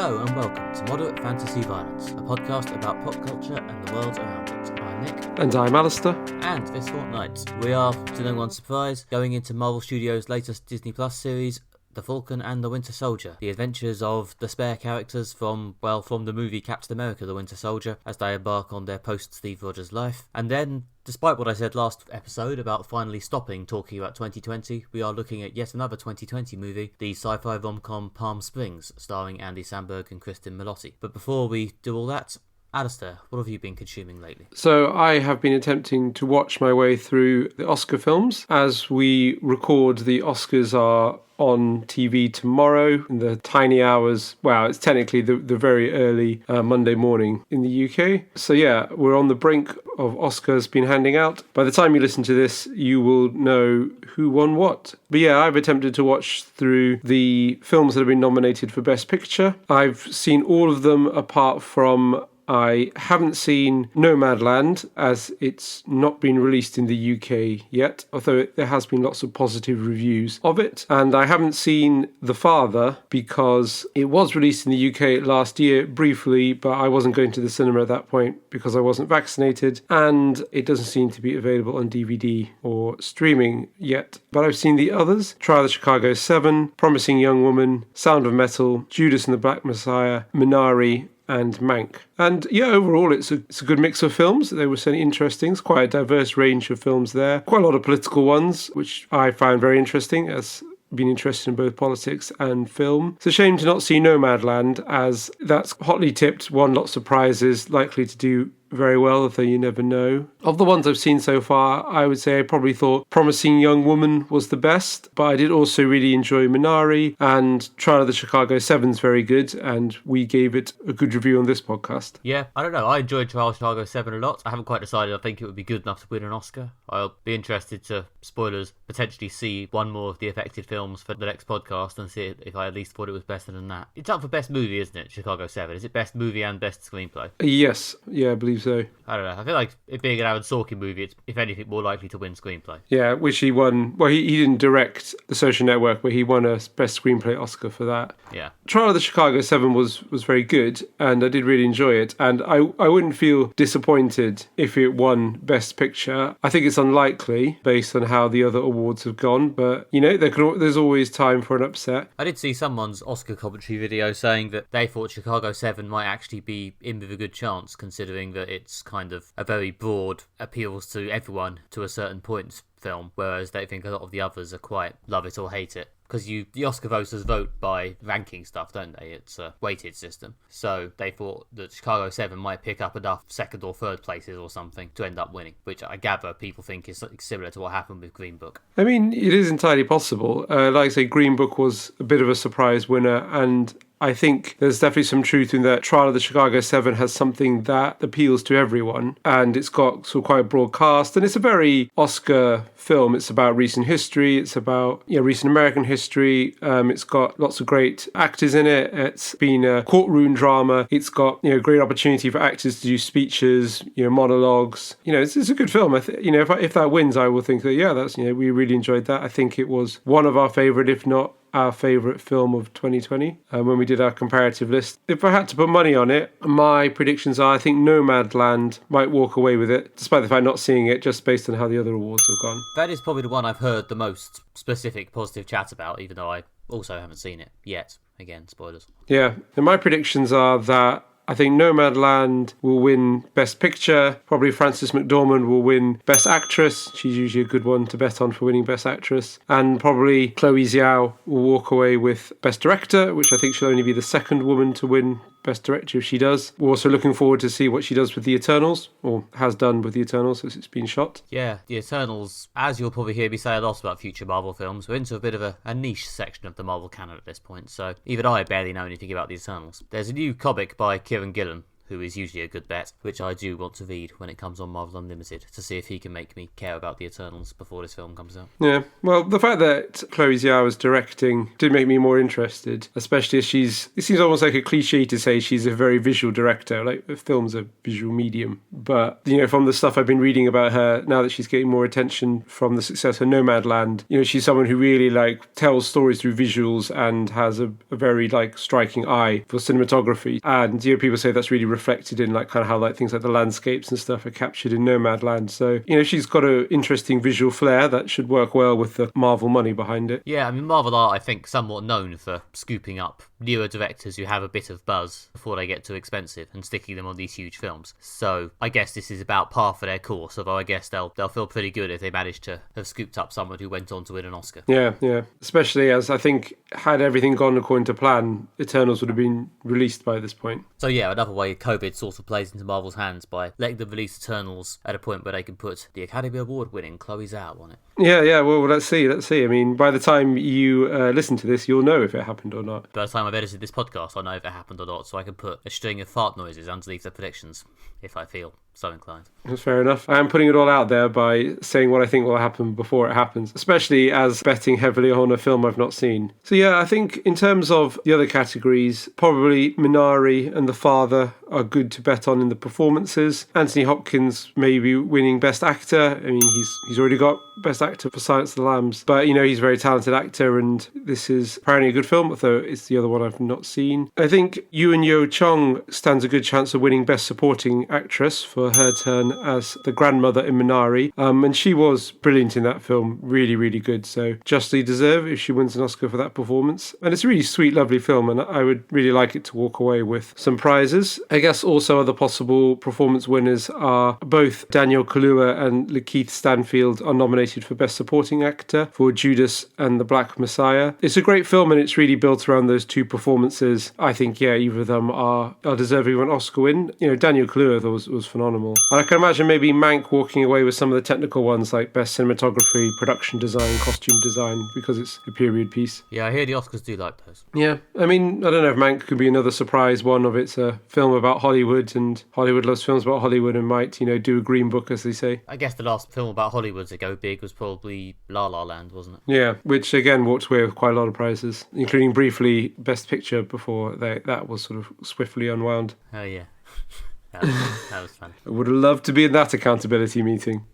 Hello and welcome to Moderate Fantasy Violence, a podcast about pop culture and the world around it. I'm Nick. And I'm Alistair. And this fortnight, we are, to no one's surprise, going into Marvel Studios' latest Disney Plus series, The Falcon and the Winter Soldier, the adventures of the spare characters from the movie Captain America: The Winter Soldier, as they embark on their post-Steve Rogers life. And then, despite what I said last episode about finally stopping talking about 2020, we are looking at yet another 2020 movie, the sci-fi rom-com Palm Springs, starring Andy Samberg and Kristen Milotti. But before we do all that, Alistair, what have you been consuming lately? So I have been attempting to watch my way through the Oscar films. As we record, the Oscars are on TV tomorrow in the tiny hours. Well, it's technically the very early Monday morning in the UK. So yeah, we're on the brink of Oscars being handing out. By the time you listen to this, you will know who won what. But yeah, I've attempted to watch through the films that have been nominated for Best Picture. I've seen all of them apart from I haven't seen Nomadland, as it's not been released in the UK yet, although there has been lots of positive reviews of it. And I haven't seen The Father because it was released in the UK last year briefly, but I wasn't going to the cinema at that point because I wasn't vaccinated, and it doesn't seem to be available on DVD or streaming yet. But I've seen the others: Trial of the Chicago 7, Promising Young Woman, Sound of Metal, Judas and the Black Messiah, Minari, and Mank. And yeah, overall it's a good mix of films. They were certainly interesting. It's quite a diverse range of films there. Quite a lot of political ones, which I found very interesting, as been interested in both politics and film. It's a shame to not see Nomadland, as that's hotly tipped, won lots of prizes, likely to do very well, although you never know. Of the ones I've seen so far, I would say I probably thought Promising Young Woman was the best, but I did also really enjoy Minari, and Trial of the Chicago 7's very good, and we gave it a good review on this podcast. Yeah, I don't know. I enjoyed Trial of Chicago 7 a lot. I haven't quite decided I think it would be good enough to win an Oscar. I'll be interested to, spoilers, potentially see one more of the affected films for the next podcast and see if I at least thought it was better than that. It's up for Best Movie, isn't it, Chicago 7? Is it Best Movie and Best Screenplay? Yes, yeah, I believe so. I don't know. I feel like it being an Aaron Sorkin movie, it's, if anything, more likely to win screenplay. Yeah, which he won. Well, he didn't direct The Social Network, but he won a Best Screenplay Oscar for that. Yeah. Trial of the Chicago 7 was very good, and I did really enjoy it. And I wouldn't feel disappointed if it won Best Picture. I think it's unlikely, based on how the other awards have gone. But, you know, there's always time for an upset. I did see someone's Oscar commentary video saying that they thought Chicago 7 might actually be in with a good chance, considering that it's kind of a very broad, appeals to everyone to a certain point film, whereas they think a lot of the others are quite love it or hate it. Because the Oscar voters vote by ranking stuff, don't they? It's a weighted system. So they thought that Chicago 7 might pick up enough second or third places or something to end up winning, which I gather people think is similar to what happened with Green Book. I mean, it is entirely possible. Like I say, Green Book was a bit of a surprise winner, and I think there's definitely some truth in that Trial of the Chicago 7 has something that appeals to everyone, and it's got sort of quite a broad cast, and it's a very Oscar film. It's about recent history, it's about recent American history, it's got lots of great actors in it, it's been a courtroom drama, it's got great opportunity for actors to do speeches, monologues. It's a good film. If that wins, I will think that that's we really enjoyed that. I think it was one of our favourite, if not our favourite film of 2020 when we did our comparative list. If I had to put money on it, my predictions are I think Nomadland might walk away with it, despite the fact not seeing it, just based on how the other awards have gone. That is probably the one I've heard the most specific positive chat about, even though I also haven't seen it yet. Again, spoilers. Yeah, and my predictions are that I think Nomadland will win Best Picture. Probably Frances McDormand will win Best Actress. She's usually a good one to bet on for winning Best Actress. And probably Chloe Zhao will walk away with Best Director, which I think she'll only be the second woman to win Best Director if she does. We're also looking forward to see what she does with The Eternals, or has done with The Eternals as it's been shot. Yeah, The Eternals, as you'll probably hear me say a lot about future Marvel films, we're into a bit of a niche section of the Marvel canon at this point, so even I barely know anything about The Eternals. There's a new comic by Kieran Gillen, who is usually a good bet, which I do want to read when it comes on Marvel Unlimited, to see if he can make me care about the Eternals before this film comes out. Yeah, well, the fact that Chloe Zhao was directing did make me more interested, especially as it seems almost like a cliche to say she's a very visual director, like the film's a visual medium. But, from the stuff I've been reading about her, now that she's getting more attention from the success of Nomadland, she's someone who really, tells stories through visuals and has a very, striking eye for cinematography. And, people say that's really reflected in, kind of how, things like the landscapes and stuff are captured in Nomadland. So, she's got an interesting visual flair that should work well with the Marvel money behind it. Yeah, I mean, Marvel are, I think, somewhat known for scooping up newer directors who have a bit of buzz before they get too expensive and sticking them on these huge films. So I guess this is about par for their course, although I guess they'll feel pretty good if they manage to have scooped up someone who went on to win an Oscar. Yeah. Especially as I think had everything gone according to plan, Eternals would have been released by this point. So yeah, another way COVID sort of plays into Marvel's hands by letting them release Eternals at a point where they can put the Academy Award winning Chloe Zhao on it. Yeah, well, let's see. I mean, by the time you listen to this, you'll know if it happened or not. By the time I've edited this podcast, I know if it happened or not, so I can put a string of fart noises underneath the predictions, if I feel so inclined. That's fair enough. I am putting it all out there by saying what I think will happen before it happens, especially as betting heavily on a film I've not seen. So yeah, I think in terms of the other categories, probably Minari and The Father are good to bet on in the performances. Anthony Hopkins may be winning Best Actor. I mean, he's already got Best Actor for Silence of the Lambs, but he's a very talented actor, and this is apparently a good film, although it's the other one I've not seen. I think Ewan Yo Chong stands a good chance of winning Best Supporting Actress for her turn as the grandmother in Minari, and she was brilliant in that film, really, really good, so justly deserved if she wins an Oscar for that performance. And it's a really sweet, lovely film, and I would really like it to walk away with some prizes. I guess also other possible performance winners are both Daniel Kaluuya and Lakeith Stanfield are nominated for Best Supporting Actor for Judas and the Black Messiah. It's a great film, and it's really built around those two performances. I think, either of them are deserving of an Oscar win. Daniel Kaluuya was phenomenal. And I can imagine maybe Mank walking away with some of the technical ones like Best Cinematography, Production Design, Costume Design, because it's a period piece. Yeah, I hear the Oscars do like those. Yeah, I mean, I don't know if Mank could be another surprise one of it's a film about Hollywood, and Hollywood loves films about Hollywood and might, do a green book, as they say. I guess the last film about Hollywood to go big was probably La La Land, wasn't it? Yeah, which again walked away with quite a lot of prizes, including briefly Best Picture before that was sort of swiftly unwound. Oh yeah. That was fun. I would have loved to be in that accountability meeting.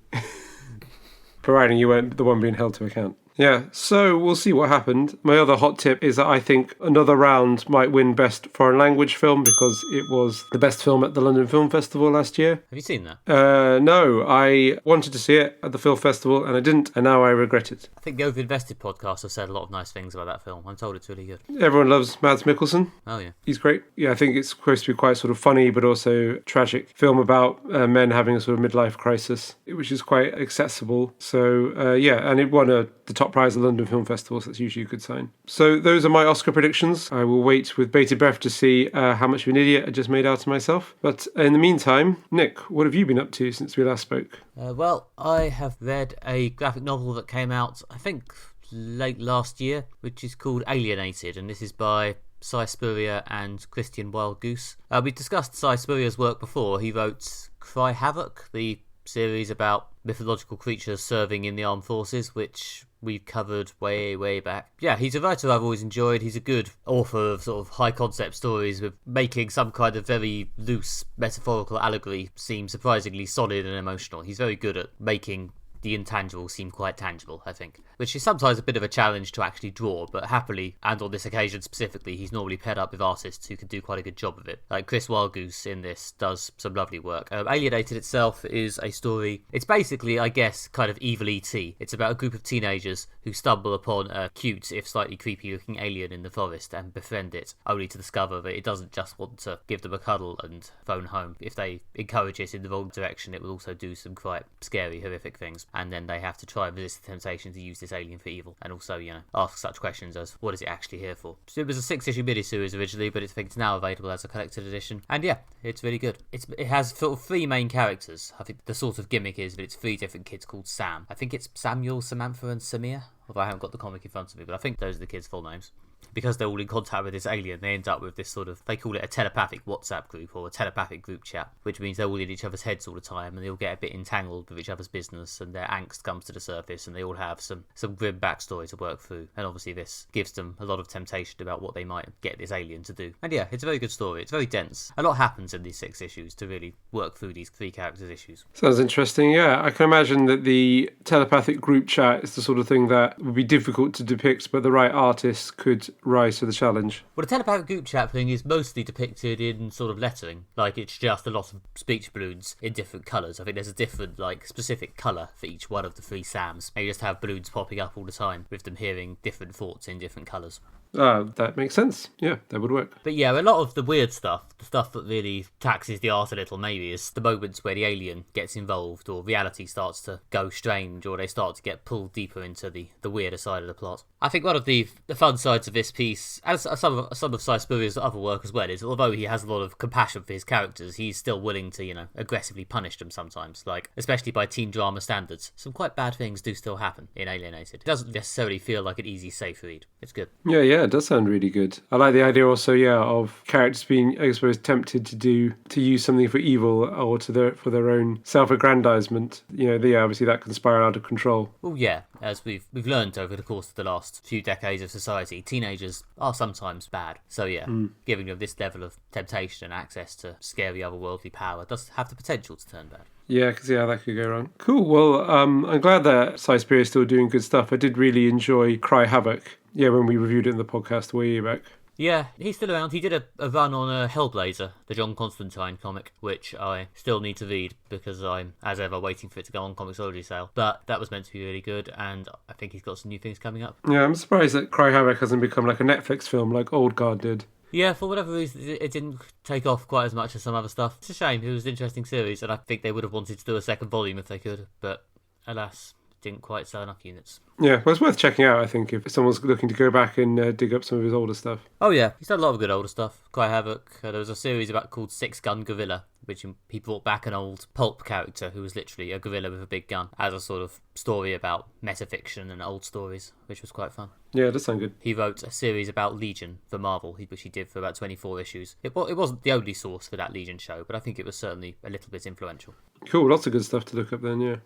Providing you weren't the one being held to account. Yeah, so we'll see what happened. My other hot tip is that I think Another Round might win Best Foreign Language Film because it was the best film at the London Film Festival last year. Have you seen that? No, I wanted to see it at the film festival and I didn't, and now I regret it. I think the Overinvested podcast has said a lot of nice things about that film. I'm told it's really good. Everyone loves Mads Mikkelsen. Oh, yeah. He's great. Yeah, I think it's supposed to be quite sort of funny but also tragic film about men having a sort of midlife crisis, which is quite accessible. So, and it won the top prize at the London Film Festival, so that's usually a good sign. So those are my Oscar predictions. I will wait with bated breath to see how much of an idiot I just made out of myself. But in the meantime, Nick, what have you been up to since we last spoke? Well, I have read a graphic novel that came out, I think, late last year, which is called Alienated, and this is by Cy Spurrier and Christian Wild-Goose. We discussed Cy Spurrier's work before. He wrote Cry Havoc, the series about mythological creatures serving in the armed forces, which we've covered way back. Yeah, he's a writer I've always enjoyed. He's a good author of sort of high concept stories with making some kind of very loose metaphorical allegory seem surprisingly solid and emotional. He's very good at making the intangible seem quite tangible, I think, which is sometimes a bit of a challenge to actually draw, but happily, and on this occasion specifically, he's normally paired up with artists who can do quite a good job of it. Like Chris Wildgoose in this does some lovely work. Alienated itself is a story, it's basically, I guess, kind of evil E.T. It's about a group of teenagers who stumble upon a cute, if slightly creepy looking alien in the forest and befriend it, only to discover that it doesn't just want to give them a cuddle and phone home. If they encourage it in the wrong direction, it will also do some quite scary, horrific things. And then they have to try and resist the temptation to use this alien for evil, and also, ask such questions as, what is it actually here for? So it was a 6-issue miniseries originally, but I think it's now available as a collected edition, and yeah, it's really good. It has sort of 3 main characters. I think the sort of gimmick is that it's 3 different kids called Sam. I think it's Samuel, Samantha, and Samir, although I haven't got the comic in front of me, but I think those are the kids' full names. because they're all in contact with this alien, they end up with this sort of, they call it a telepathic WhatsApp group or a telepathic group chat, which means they're all in each other's heads all the time, and they all get a bit entangled with each other's business, and their angst comes to the surface, and they all have some grim backstory to work through. And obviously this gives them a lot of temptation about what they might get this alien to do. And yeah, it's a very good story. It's very dense. A lot happens in these 6 issues to really work through these 3 characters' issues. Sounds interesting. Yeah, I can imagine that the telepathic group chat is the sort of thing that would be difficult to depict, but the right artist could rise to the challenge. Well, the telepathic group chat thing is mostly depicted in sort of lettering. Like, it's just a lot of speech balloons in different colours. I think there's a different, like, specific colour for each one of the 3 Sams. And you just have balloons popping up all the time with them hearing different thoughts in different colours. That makes sense. Yeah, that would work. But yeah, a lot of the weird stuff, the stuff that really taxes the art a little maybe, is the moments where the alien gets involved, or reality starts to go strange, or they start to get pulled deeper into the weirder side of the plot. I think one of the fun sides of this piece, and some of Si Spurrier's other work as well, is although he has a lot of compassion for his characters, he's still willing to, aggressively punish them sometimes. Like, especially by teen drama standards, some quite bad things do still happen in Alienated. It doesn't necessarily feel like an easy, safe read. It's good. Yeah, it does sound really good. I like the idea also, of characters being, I suppose, tempted to use something for evil or for their own self-aggrandizement. Obviously that can spiral out of control. Well, yeah, as we've learned over the course of the last few decades of society, teenagers are sometimes bad. So yeah, giving them this level of temptation and access to scary otherworldly power does have the potential to turn bad. Yeah, I can see how that could go wrong. Cool. Well, I'm glad that Si Spurrier is still doing good stuff. I did really enjoy Cry Havoc. Yeah, when we reviewed it in the podcast way back. Yeah, he's still around. He did a run on Hellblazer, the John Constantine comic, which I still need to read because I'm, as ever, waiting for it to go on Comixology sale. But that was meant to be really good, and I think he's got some new things coming up. Yeah, I'm surprised that Cry Havoc hasn't become like a Netflix film like Old Guard did. Yeah, for whatever reason, it didn't take off quite as much as some other stuff. It's a shame. It was an interesting series, and I think they would have wanted to do a second volume if they could, but alas, didn't quite sell enough units. Yeah, well, it's worth checking out, I think, if someone's looking to go back and dig up some of his older stuff. Oh yeah, he's done a lot of good older stuff. Cry Havoc. There was a series called Six Gun Gorilla, which he brought back an old pulp character who was literally a gorilla with a big gun as a sort of story about metafiction and old stories, which was quite fun. Yeah, it does sound good. He wrote a series about Legion for Marvel, which he did for about 24 issues. It wasn't the only source for that Legion show, but I think it was certainly a little bit influential. Cool, lots of good stuff to look up then, yeah.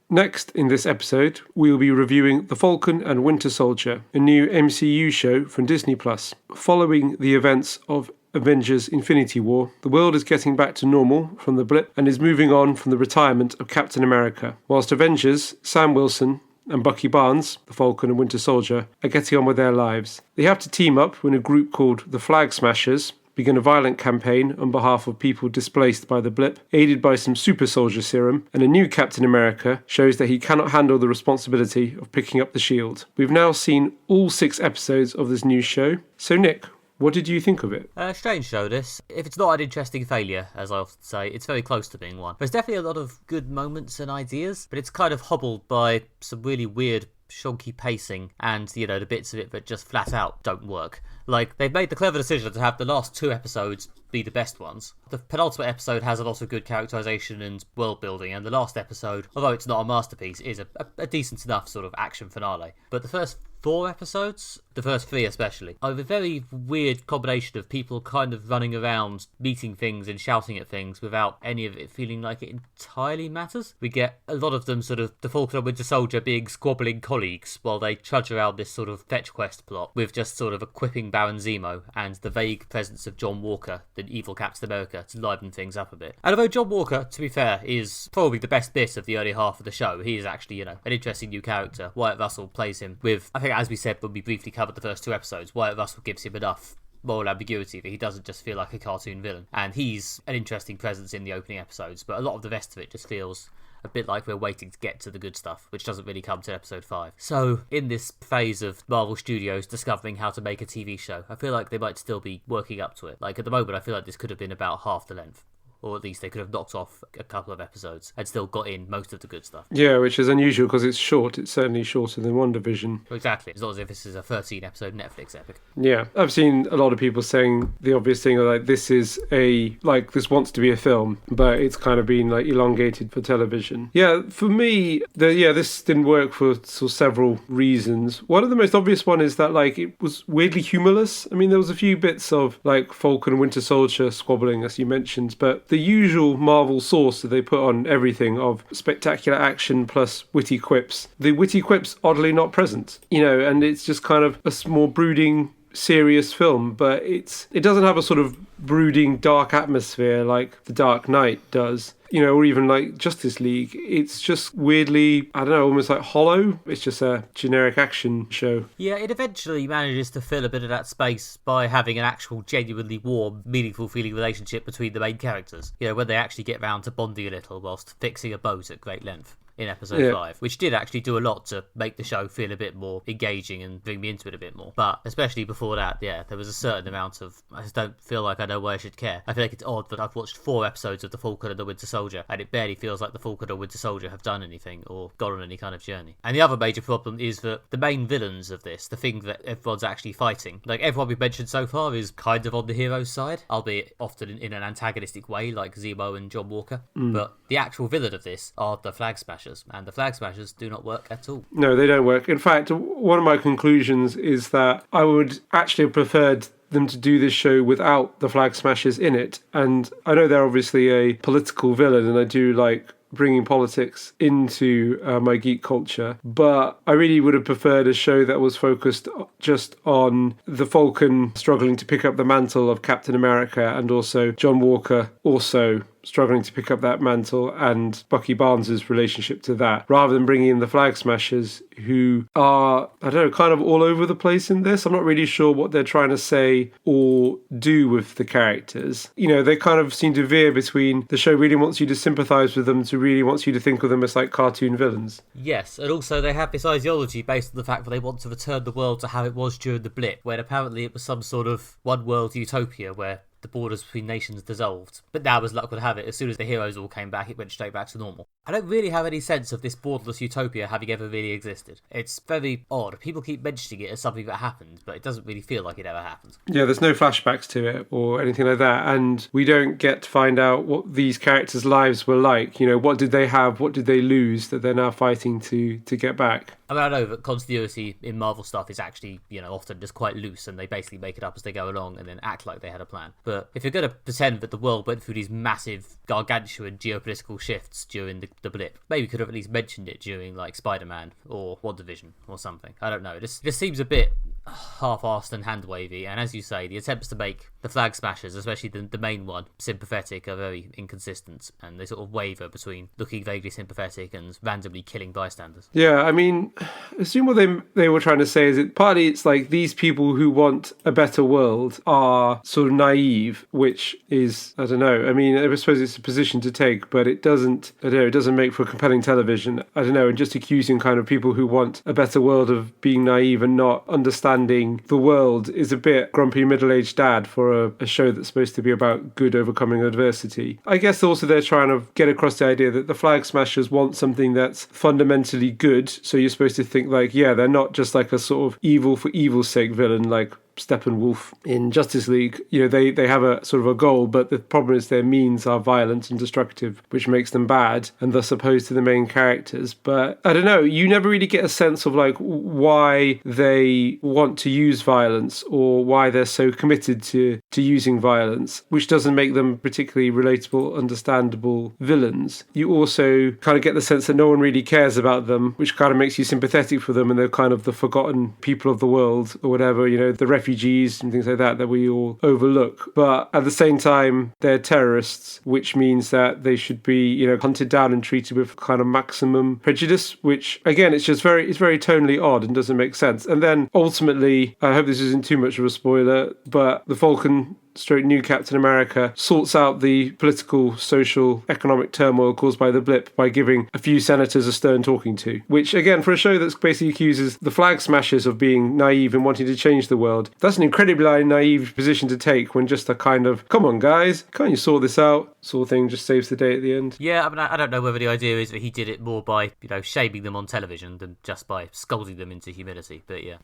Next, in this episode, we will be reviewing The Falcon and Winter Soldier, a new MCU show from Disney+. Following the events of Avengers Infinity War, the world is getting back to normal from the blip and is moving on from the retirement of Captain America, whilst Avengers, Sam Wilson, and Bucky Barnes, the Falcon and Winter Soldier, are getting on with their lives. They have to team up when a group called the Flag Smashers begin a violent campaign on behalf of people displaced by the blip, aided by some super soldier serum, and a new Captain America shows that he cannot handle the responsibility of picking up the shield. We've now seen all 6 episodes of this new show. So Nick, what did you think of it? Strange show, this. If it's not an interesting failure, as I often say, it's very close to being one. There's definitely a lot of good moments and ideas, but it's kind of hobbled by some really weird shonky pacing and, the bits of it that just flat out don't work. Like, they've made the clever decision to have the last 2 episodes be the best ones. The penultimate episode has a lot of good characterization and world building, and the last episode, although it's not a masterpiece, is a decent enough sort of action finale. But the first 4 episodes, the first 3 especially, are a very weird combination of people kind of running around, meeting things and shouting at things without any of it feeling like it entirely matters. We get a lot of them sort of the Falcon and Winter Soldier being squabbling colleagues while they trudge around this sort of fetch quest plot with just sort of equipping Baron Zemo and the vague presence of John Walker, the evil Captain America, to liven things up a bit. And although John Walker, to be fair, is probably the best bit of the early half of the show, he is actually, an interesting new character. Wyatt Russell plays him with, I think as we said when we briefly covered the first 2 episodes, Wyatt Russell gives him enough moral ambiguity that he doesn't just feel like a cartoon villain. And he's an interesting presence in the opening episodes, but a lot of the rest of it just feels a bit like we're waiting to get to the good stuff, which doesn't really come to episode 5. So, in this phase of Marvel Studios discovering how to make a TV show, I feel like they might still be working up to it. Like, at the moment, I feel like this could have been about half the length. or at least they could have knocked off a couple of episodes and still got in most of the good stuff. Yeah, which is unusual because it's short. It's certainly shorter than WandaVision. Exactly. It's not as if this is a 13-episode Netflix epic. Yeah, I've seen a lot of people saying the obvious thing, like this wants to be a film, but it's kind of been like elongated for television. Yeah, for me, this didn't work for several reasons. One of the most obvious one is that like it was weirdly humorless. I mean, there was a few bits of like Falcon and Winter Soldier squabbling, as you mentioned, but the usual Marvel sauce that they put on everything of spectacular action plus witty quips. The witty quips oddly not present, and it's just kind of a more brooding, serious film, but it doesn't have a sort of brooding dark atmosphere like The Dark Knight does, or even like Justice League. It's just weirdly, I don't know, almost like hollow. It's just a generic action show. Yeah, it eventually manages to fill a bit of that space by having an actual genuinely warm, meaningful feeling relationship between the main characters, when they actually get round to bonding a little whilst fixing a boat at great length in episode 5, which did actually do a lot to make the show feel a bit more engaging and bring me into it a bit more. But especially before that, there was a certain amount of, I just don't feel like I know why I should care. I feel like it's odd that I've watched 4 episodes of The Falcon and the Winter Soldier, and it barely feels like The Falcon or Winter Soldier have done anything or gone on any kind of journey. And the other major problem is that the main villains of this, the thing that everyone's actually fighting, like everyone we've mentioned so far is kind of on the hero's side, albeit often in an antagonistic way, like Zemo and John Walker. But the actual villain of this are the Flag Smashers, and the Flag Smashers do not work at all. No, they don't work. In fact, one of my conclusions is that I would actually have preferred them to do this show without the Flag Smashers in it. And I know they're obviously a political villain, and I do like bringing politics into my geek culture, but I really would have preferred a show that was focused just on the Falcon struggling to pick up the mantle of Captain America, and also John Walker also struggling to pick up that mantle, and Bucky Barnes' relationship to that, rather than bringing in the Flag Smashers, who are, I don't know, kind of all over the place in this. I'm not really sure what they're trying to say or do with the characters. They kind of seem to veer between the show really wants you to sympathise with them to really wants you to think of them as like cartoon villains. Yes, and also they have this ideology based on the fact that they want to return the world to how it was during the blip, when apparently it was some sort of one world utopia where the borders between nations dissolved. But now, as luck would have it, as soon as the heroes all came back, it went straight back to normal. I don't really have any sense of this borderless utopia having ever really existed. It's very odd. People keep mentioning it as something that happened, but it doesn't really feel like it ever happened. Yeah, there's no flashbacks to it or anything like that, and we don't get to find out what these characters' lives were like. What did they have, what did they lose that they're now fighting to get back? I mean, I know that continuity in Marvel stuff is actually, often just quite loose, and they basically make it up as they go along and then act like they had a plan. But if you're going to pretend that the world went through these massive, gargantuan geopolitical shifts during the blip, maybe you could have at least mentioned it during, like, Spider-Man or WandaVision or something. I don't know. It just seems a bit half-arsed and hand-wavy, and as you say, the attempts to make the Flag Smashers, especially the main one, sympathetic are very inconsistent, and they sort of waver between looking vaguely sympathetic and randomly killing bystanders. Yeah, I mean, I assume what they were trying to say is that partly it's like these people who want a better world are sort of naive, which is, I don't know, I mean, I suppose it's a position to take, but it doesn't make for compelling television. I don't know, and just accusing kind of people who want a better world of being naive and not understanding the world is a bit grumpy middle-aged dad for a show that's supposed to be about good overcoming adversity. I guess also they're trying to get across the idea that the Flag Smashers want something that's fundamentally good, so you're supposed to think like, yeah, they're not just like a sort of evil for evil's sake villain like Steppenwolf in Justice League. They have a sort of a goal, but the problem is their means are violent and destructive, which makes them bad and thus opposed to the main characters. But I don't know, you never really get a sense of like why they want to use violence or why they're so committed to using violence, which doesn't make them particularly relatable, understandable villains. You also kind of get the sense that no one really cares about them, which kind of makes you sympathetic for them, and they're kind of the forgotten people of the world or whatever, the refugees and things like that we all overlook. But at the same time, they're terrorists, which means that they should be, hunted down and treated with kind of maximum prejudice, which again, it's very tonally odd and doesn't make sense. And then ultimately, I hope this isn't too much of a spoiler, but the Falcon new Captain America sorts out the political, social, economic turmoil caused by the blip by giving a few senators a stern talking to. Which, again, for a show that basically accuses the Flag Smashers of being naive and wanting to change the world, that's an incredibly naive position to take when just a kind of, come on guys, can't you sort this out? sort of thing, just saves the day at the end. Yeah, I mean, I don't know whether the idea is that he did it more by, shaming them on television than just by scolding them into humility. But yeah.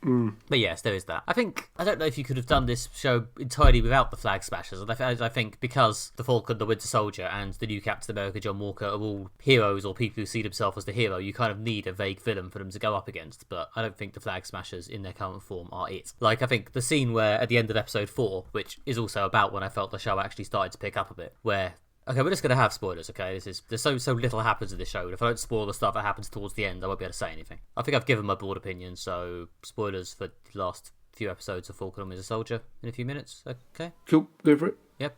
But yes, there is that. I don't know if you could have done this show entirely without the Flag Smashers. And I think because the Falcon, the Winter Soldier, and the new Captain America, John Walker, are all heroes or people who see themselves as the hero, you kind of need a vague villain for them to go up against. But I don't think the Flag Smashers in their current form are it. Like, I think the scene where at the end of episode 4, which is also about when I felt the show actually started to pick up a bit, where okay, we're just going to have spoilers, okay? There's so little happens in this show, and if I don't spoil the stuff that happens towards the end, I won't be able to say anything. I think I've given my broad opinion, so spoilers for the last few episodes of Falcon and Winter Soldier in a few minutes, okay? Cool, go for it. Yep,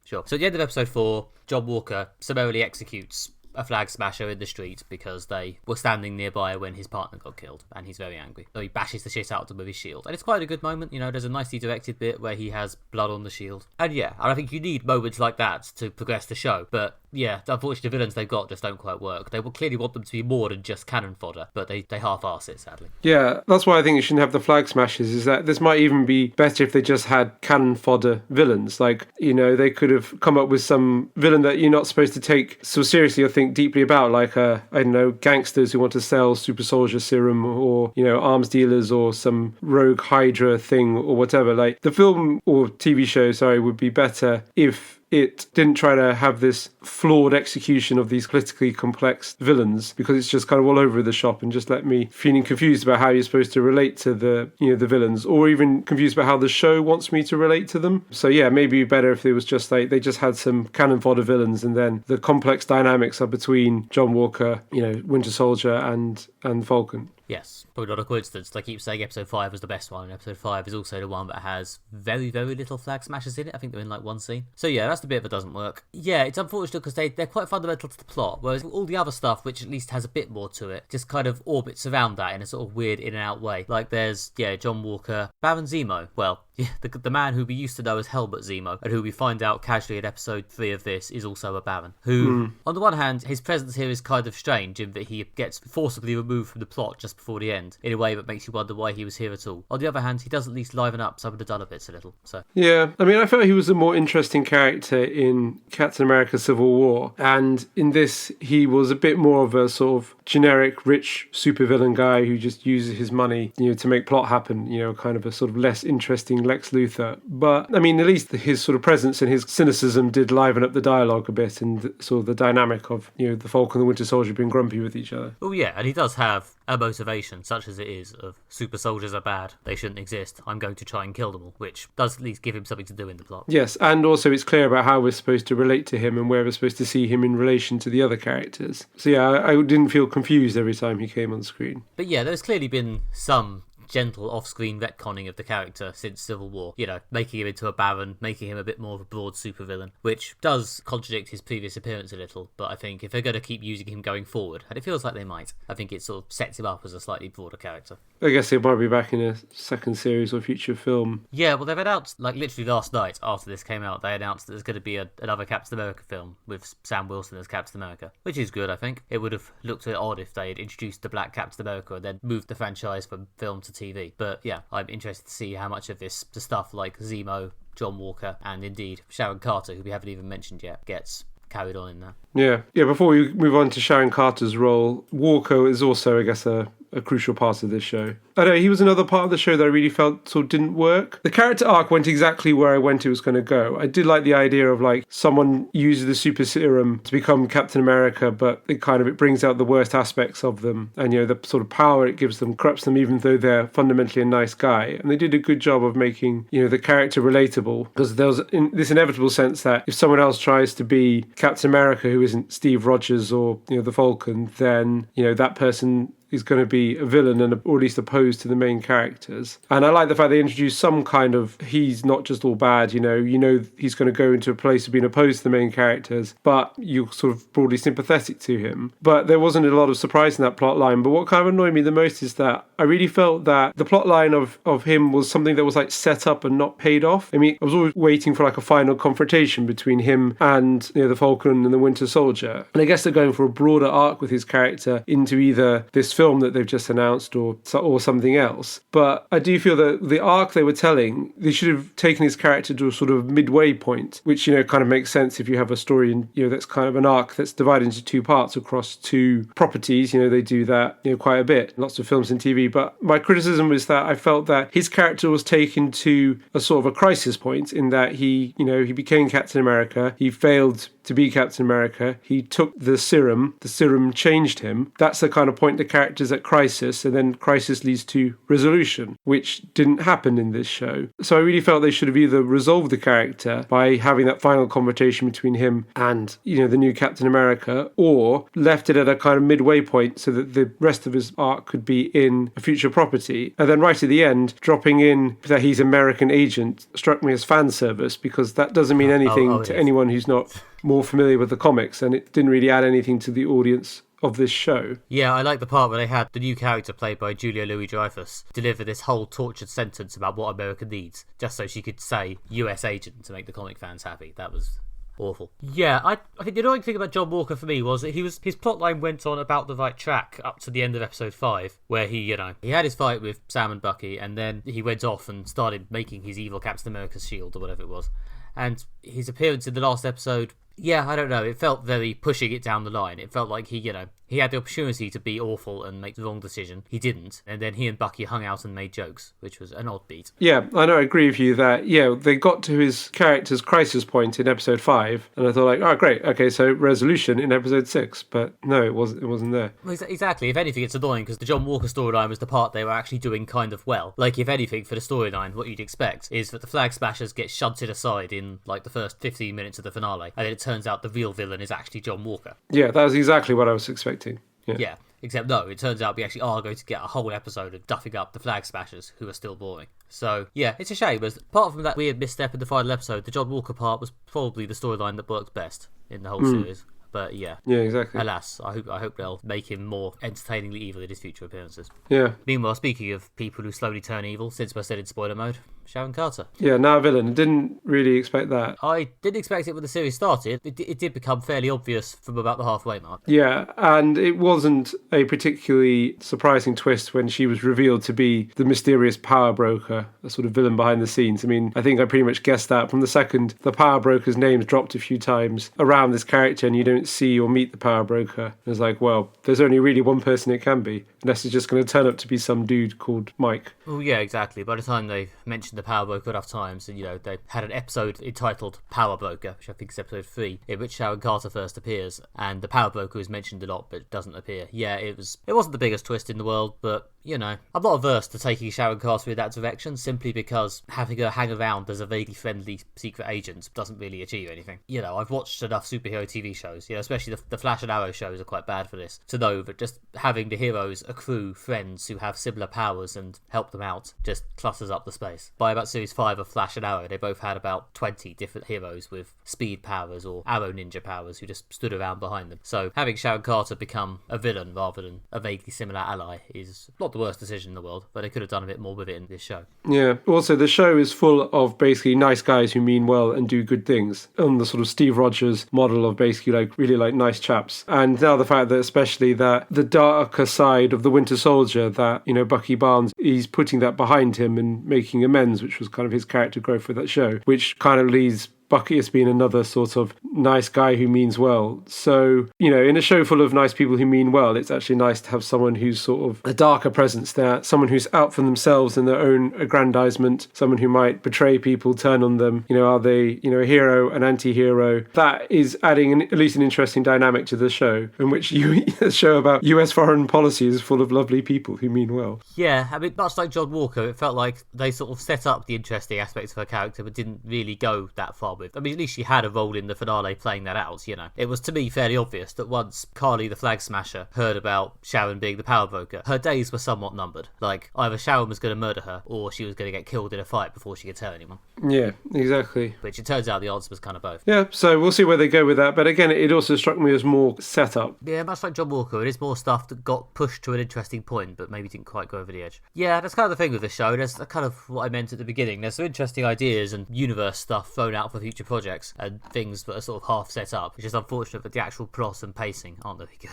sure. So at the end of episode 4, John Walker summarily executes a Flag Smasher in the street because they were standing nearby when his partner got killed, and he's very angry. So he bashes the shit out of them with his shield, and it's quite a good moment. There's a nicely directed bit where he has blood on the shield, and yeah, I think you need moments like that to progress the show. But yeah, unfortunately, the villains they've got just don't quite work. They will clearly want them to be more than just cannon fodder, but they half-arse it, sadly. Yeah, that's why I think you shouldn't have the Flag Smashers, is that this might even be better if they just had cannon fodder villains. Like, they could have come up with some villain that you're not supposed to take so seriously or think deeply about, like, I don't know, gangsters who want to sell super soldier serum, or, arms dealers, or some rogue Hydra thing, or whatever. Like, the film or TV show, would be better if it didn't try to have this flawed execution of these politically complex villains, because it's just kind of all over the shop and just left me feeling confused about how you're supposed to relate to the villains, or even confused about how the show wants me to relate to them. So yeah, maybe it'd be better if it was just like they just had some cannon fodder villains, and then the complex dynamics are between John Walker, Winter Soldier, and Falcon. Yes, probably not a coincidence. They keep saying episode 5 was the best one, and episode 5 is also the one that has very, very little Flag Smashers in it. I think they're in like one scene. So yeah, that's the bit that doesn't work. Yeah, it's unfortunate because they're quite fundamental to the plot, whereas all the other stuff, which at least has a bit more to it, just kind of orbits around that in a sort of weird in and out way. Like there's, John Walker, Baron Zemo. Well, yeah, the man who we used to know as Helmut Zemo, and who we find out casually in episode 3 of this is also a Baron, who, on the one hand, his presence here is kind of strange in that he gets forcibly removed from the plot just before the end, in a way that makes you wonder why he was here at all. On the other hand, he does at least liven up some of the duller bits a little. So yeah, I mean, I felt he was a more interesting character in Captain America Civil War, and in this he was a bit more of a sort of generic rich supervillain guy who just uses his money, to make plot happen, kind of a sort of less interesting Lex Luthor. But I mean, at least his sort of presence and his cynicism did liven up the dialogue a bit, and sort of the dynamic of, the Falcon and the Winter Soldier being grumpy with each other. Oh yeah, and he does have a motivation, such as it is, of super soldiers are bad, they shouldn't exist, I'm going to try and kill them all, which does at least give him something to do in the plot. Yes, and also it's clear about how we're supposed to relate to him and where we're supposed to see him in relation to the other characters. So yeah, I didn't feel confused every time he came on screen. But yeah, there's clearly been some gentle off-screen retconning of the character since Civil War, making him into a Baron, making him a bit more of a broad supervillain, which does contradict his previous appearance a little, but I think if they're going to keep using him going forward, and it feels like they might, I think it sort of sets him up as a slightly broader character. I guess he might be back in a second series or future film. Yeah, well, they've announced, like literally last night after this came out, they announced that there's going to be another Captain America film with Sam Wilson as Captain America, which is good, I think. It would have looked a bit odd if they had introduced the black Captain America and then moved the franchise from film to TV. But yeah, I'm interested to see how much of the stuff like Zemo, John Walker, and indeed Sharon Carter, who we haven't even mentioned yet, gets carried on in that. Yeah, before we move on to Sharon Carter's role, Walker is also, I guess, a crucial part of this show. I don't know, he was another part of the show that I really felt sort of didn't work. The character arc went exactly where I went it was going to go. I did like the idea of like someone uses the super serum to become Captain America, but it brings out the worst aspects of them, and the sort of power it gives them corrupts them even though they're fundamentally a nice guy. And they did a good job of making the character relatable, because there was this inevitable sense that if someone else tries to be Captain America who isn't Steve Rogers or the Falcon, then that person is going to be a villain, or at least opposed to the main characters. And I like the fact they introduced some kind of, he's not just all bad, he's going to go into a place of being opposed to the main characters, but you're sort of broadly sympathetic to him. But there wasn't a lot of surprise in that plot line. But what kind of annoyed me the most is that I really felt that the plot line of him was something that was like set up and not paid off. I mean, I was always waiting for like a final confrontation between him and the Falcon and the Winter Soldier. And I guess they're going for a broader arc with his character into either this film that they've just announced or something else. But I do feel that the arc they were telling, they should have taken his character to a sort of midway point, which, kind of makes sense if you have a story and, that's kind of an arc that's divided into two parts across two properties. They do that, quite a bit, lots of films and TV. But my criticism was that I felt that his character was taken to a sort of a crisis point in that he became Captain America. He failed to be Captain America. He took the serum changed him. That's the kind of point the character's at crisis, and then crisis leads to resolution, which didn't happen in this show. So I really felt they should have either resolved the character by having that final confrontation between him and, the new Captain America, or left it at a kind of midway point so that the rest of his arc could be in a future property. And then right at the end, dropping in that he's American agent struck me as fan service, because that doesn't mean anything to anyone who's not more familiar with the comics, and it didn't really add anything to the audience of this show. Yeah, I like the part where they had the new character played by Julia Louis-Dreyfus deliver this whole tortured sentence about what America needs, just so she could say US agent to make the comic fans happy. That was awful. Yeah, I think the annoying thing about John Walker for me was that his plotline went on about the right track up to the end of episode 5, where he had his fight with Sam and Bucky, and then he went off and started making his evil Captain America's shield or whatever it was. And his appearance in the last episode, yeah, I don't know, it felt very pushing it down the line. It felt like he had the opportunity to be awful and make the wrong decision. He didn't. And then he and Bucky hung out and made jokes, which was an odd beat. Yeah, I know, I agree with you that, they got to his character's crisis point in episode 5, and I thought, like, oh, great, okay, so resolution in episode 6. But no, it wasn't there. Well, exactly. If anything, it's annoying because the John Walker storyline was the part they were actually doing kind of well. Like, if anything, for the storyline, what you'd expect is that the Flag Smashers get shunted aside in, like, the first 15 minutes of the finale, and then it turns out the real villain is actually John Walker. Yeah, that was exactly what I was expecting. Yeah, except no, it turns out we actually are going to get a whole episode of duffing up the Flag Smashers, who are still boring. So, yeah, it's a shame, but apart from that weird misstep in the final episode, the John Walker part was probably the storyline that worked best in the whole series. But yeah, exactly. Alas, I hope they'll make him more entertainingly evil in his future appearances. Yeah. Meanwhile, speaking of people who slowly turn evil, since we're still in spoiler mode, Sharon Carter. Yeah, now a villain. Didn't really expect that. I didn't expect it when the series started. It did become fairly obvious from about the halfway mark. Yeah, and it wasn't a particularly surprising twist when she was revealed to be the mysterious power broker, a sort of villain behind the scenes. I mean, I think I pretty much guessed that from the second the power broker's name's dropped a few times around this character and you don't see or meet the power broker. It's like, well, there's only really one person it can be, unless it's just going to turn up to be some dude called Mike. Well, yeah, exactly. By the time they mentioned the power broker enough times, and they had an episode entitled Power Broker, which I think is episode 3, in which Sharon Carter first appears, and the power broker is mentioned a lot but doesn't appear. Yeah, it wasn't the biggest twist in the world, but I'm not averse to taking Sharon Carter in that direction, simply because having her hang around as a vaguely friendly secret agent doesn't really achieve anything. I've watched enough superhero TV shows, especially the Flash and Arrow shows are quite bad for this, to know that just having the heroes accrue friends who have similar powers and help them out just clutters up the space. By about series 5 of Flash and Arrow, they both had about 20 different heroes with speed powers or arrow ninja powers who just stood around behind them. So having Sharon Carter become a villain rather than a vaguely similar ally is not the worst decision in the world, but they could have done a bit more with it in this show. Yeah. Also, the show is full of basically nice guys who mean well and do good things, on the sort of Steve Rogers model of basically really nice chaps. And now the fact that especially that the darker side of the Winter Soldier, that Bucky Barnes, he's putting that behind him and making amends, which was kind of his character growth for that show, which kind of leads Bucky has been another sort of nice guy who means well. So, in a show full of nice people who mean well, it's actually nice to have someone who's sort of a darker presence there, someone who's out for themselves and their own aggrandizement, someone who might betray people, turn on them. Are they, a hero, an anti-hero? That is adding at least an interesting dynamic to the show, in which a show about US foreign policy is full of lovely people who mean well. Yeah, I mean, much like John Walker, it felt like they sort of set up the interesting aspects of her character but didn't really go that far with. I mean, at least she had a role in the finale playing that out, It was, to me, fairly obvious that once Carly the Flag Smasher heard about Sharon being the power broker, her days were somewhat numbered. Like, either Sharon was going to murder her or she was going to get killed in a fight before she could tell anyone. Yeah, exactly. Which it turns out the answer was kind of both. Yeah, so we'll see where they go with that. But again, it also struck me as more setup. Yeah, much like John Walker, it is more stuff that got pushed to an interesting point but maybe didn't quite go over the edge. Yeah, that's kind of the thing with this show. There's kind of what I meant at the beginning. There's some interesting ideas and universe stuff thrown out for future projects and things that are sort of half set up. It's just unfortunate that the actual plot and pacing aren't very good.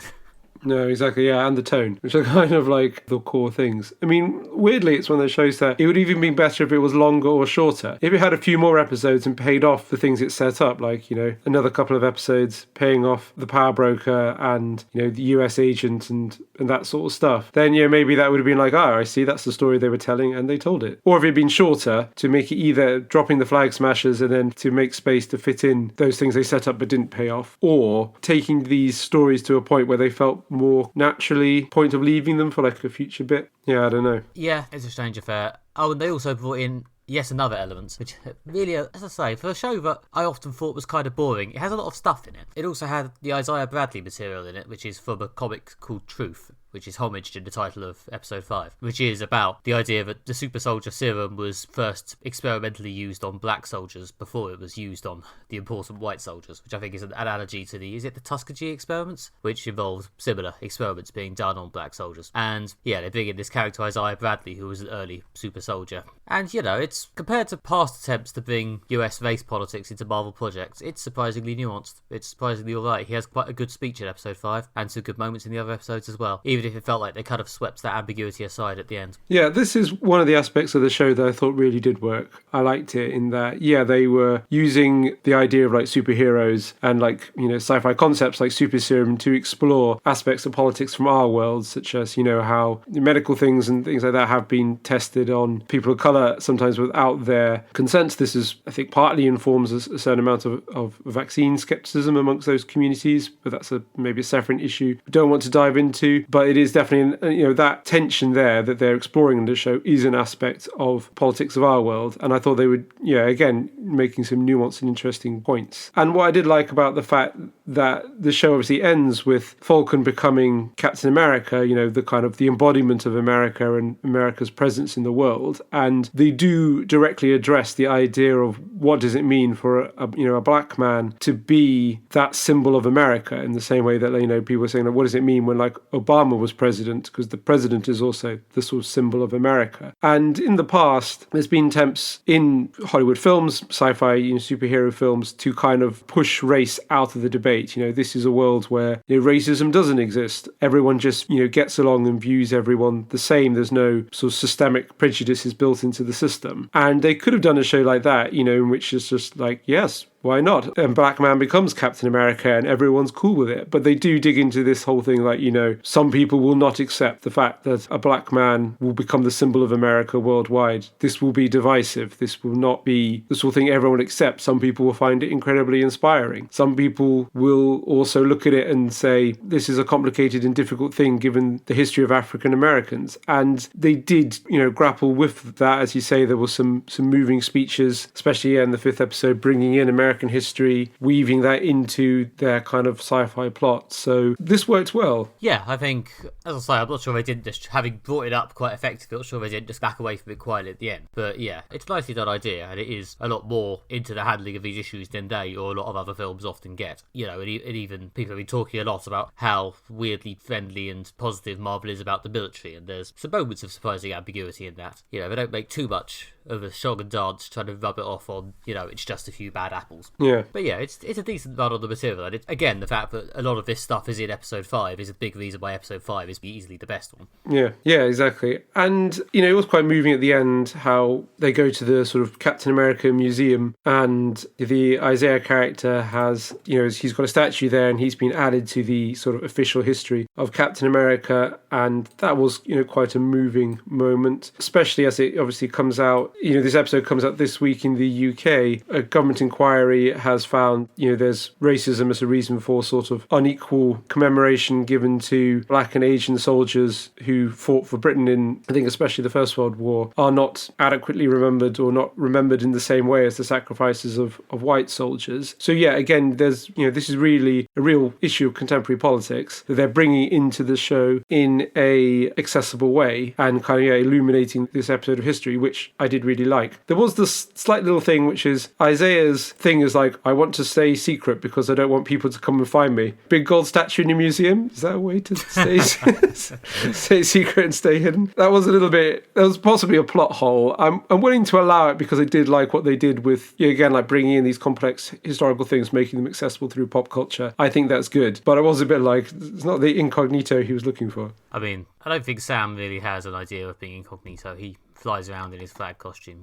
No, exactly, yeah, and the tone, which are kind of like the core things. I mean, weirdly, it's one of those shows that it would even be better if it was longer or shorter. If it had a few more episodes and paid off the things it set up, like, another couple of episodes paying off the power broker and, the US agent and that sort of stuff, then, maybe that would have been like, oh, I see, that's the story they were telling, and they told it. Or if it had been shorter, to make it either dropping the flag smashers and then to make space to fit in those things they set up but didn't pay off, or taking these stories to a point where they felt more naturally point of leaving them for like a future bit. Yeah, I don't know. Yeah, it's a strange affair. Oh, and they also brought in another element, which really, as I say, for a show that I often thought was kind of boring, it has a lot of stuff in it. It also had the Isaiah Bradley material in it, which is from a comic called Truth, which is homaged in the title of episode 5, which is about the idea that the super soldier serum was first experimentally used on black soldiers before it was used on the important white soldiers, which I think is an analogy to the Tuskegee experiments, which involved similar experiments being done on black soldiers. And yeah, they bring in this character Isaiah Bradley, who was an early super soldier. And it's compared to past attempts to bring US race politics into Marvel projects, it's surprisingly nuanced. It's surprisingly alright. He has quite a good speech in episode 5 and some good moments in the other episodes as well, even if it felt like they kind of swept that ambiguity aside at the end. Yeah, this is one of the aspects of the show that I thought really did work. I liked it in that, they were using the idea of like superheroes and like, sci-fi concepts like super serum to explore aspects of politics from our world, such as, how medical things and things like that have been tested on people of colour, sometimes without their consent. This is, I think, partly informs a certain amount of vaccine skepticism amongst those communities, but that's maybe a separate issue we don't want to dive into. But it is definitely, that tension there that they're exploring in the show is an aspect of politics of our world. And I thought they would, again, making some nuanced and interesting points. And what I did like about the fact that the show obviously ends with Falcon becoming Captain America, the kind of the embodiment of America and America's presence in the world. And they do directly address the idea of what does it mean for a black man to be that symbol of America, in the same way that, people are saying, like, what does it mean when like Obama was president? Because the president is also the sort of symbol of America. And in the past, there's been attempts in Hollywood films, sci-fi, superhero films, to kind of push race out of the debate. This is a world where racism doesn't exist. Everyone just, gets along and views everyone the same. There's no sort of systemic prejudices built into the system. And they could have done a show like that, in which is just like, yes, why not? And black man becomes Captain America and everyone's cool with it. But they do dig into this whole thing like, some people will not accept the fact that a black man will become the symbol of America worldwide. This will be divisive. This will not be the sort of thing everyone accepts. Some people will find it incredibly inspiring. Some people will also look at it and say, this is a complicated and difficult thing given the history of African Americans. And they did, grapple with that. As you say, there were some moving speeches, especially in the 5th episode, bringing in American history, weaving that into their kind of sci-fi plot. So this worked well. Yeah, I think, as I say, I'm not sure they didn't just, having brought it up quite effectively, I'm not sure they didn't just back away from it quietly at the end. But yeah, it's a nicely done idea, and it is a lot more into the handling of these issues than they or a lot of other films often get. And even people have been talking a lot about how weirdly friendly and positive Marvel is about the military, and there's some moments of surprising ambiguity in that. They don't make too much of a song and dance trying to rub it off on, it's just a few bad apples. Yeah. But yeah, it's a decent run on the material. And again, the fact that a lot of this stuff is in episode 5 is a big reason why episode 5 is easily the best one. Yeah, exactly. And, it was quite moving at the end how they go to the sort of Captain America museum and the Isaiah character has, he's got a statue there and he's been added to the sort of official history of Captain America. And that was, quite a moving moment, especially as it obviously comes out. This episode comes out this week in the UK. A government inquiry has found, there's racism as a reason for sort of unequal commemoration given to black and Asian soldiers who fought for Britain in, I think, especially the First World War, are not adequately remembered or not remembered in the same way as the sacrifices of white soldiers. So yeah, again, there's, this is really a real issue of contemporary politics that they're bringing into the show in a accessible way and kind of illuminating this episode of history, which I did really like. There was this slight little thing, which is Isaiah's thing thing is like, I want to stay secret because I don't want people to come and find me. Big gold statue in a museum? Is that a way to stay stay secret and stay hidden? That was possibly a plot hole. I'm willing to allow it because I did like what they did with, again, like bringing in these complex historical things, making them accessible through pop culture. I think that's good. But I was a bit like, it's not the incognito he was looking for. I mean, I don't think Sam really has an idea of being incognito. He flies around in his flag costume,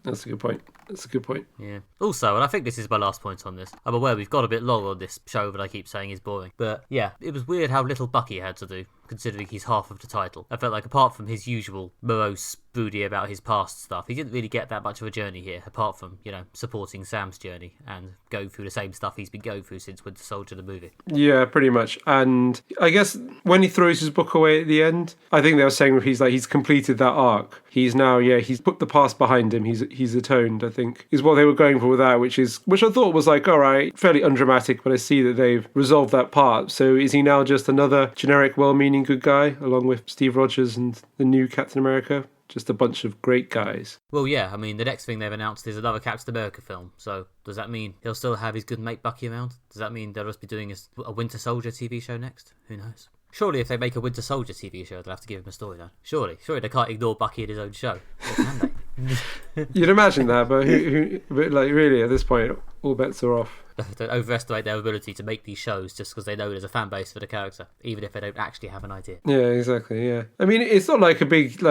That's a good point. Yeah. Also, and I think this is my last point on this, I'm aware we've got a bit long on this show that I keep saying is boring. But yeah, it was weird how little Bucky had to do, considering he's half of the title. I felt like apart from his usual morose, broody about his past stuff, he didn't really get that much of a journey here, apart from, supporting Sam's journey and going through the same stuff he's been going through since Winter Soldier the movie. Yeah, pretty much. And I guess when he throws his book away at the end, I think they were saying he's completed that arc. He's now, he's put the past behind him. He's atoned, I think, is what they were going for with that, which I thought was like, all right, fairly undramatic, but I see that they've resolved that part. So is he now just another generic, well-meaning good guy, along with Steve Rogers and the new Captain America? Just a bunch of great guys. Well, yeah, I mean, the next thing they've announced is another Captain America film. So does that mean he'll still have his good mate Bucky around? Does that mean they'll just be doing a Winter Soldier TV show next? Who knows? Surely if they make a Winter Soldier TV show, they'll have to give him a storyline. Surely they can't ignore Bucky in his own show. Or can they? You'd imagine that, but really, at this point, all bets are off. Don't overestimate their ability to make these shows just because they know there's a fan base for the character, even if they don't actually have an idea. Yeah, exactly, yeah. I mean, it's not like a big,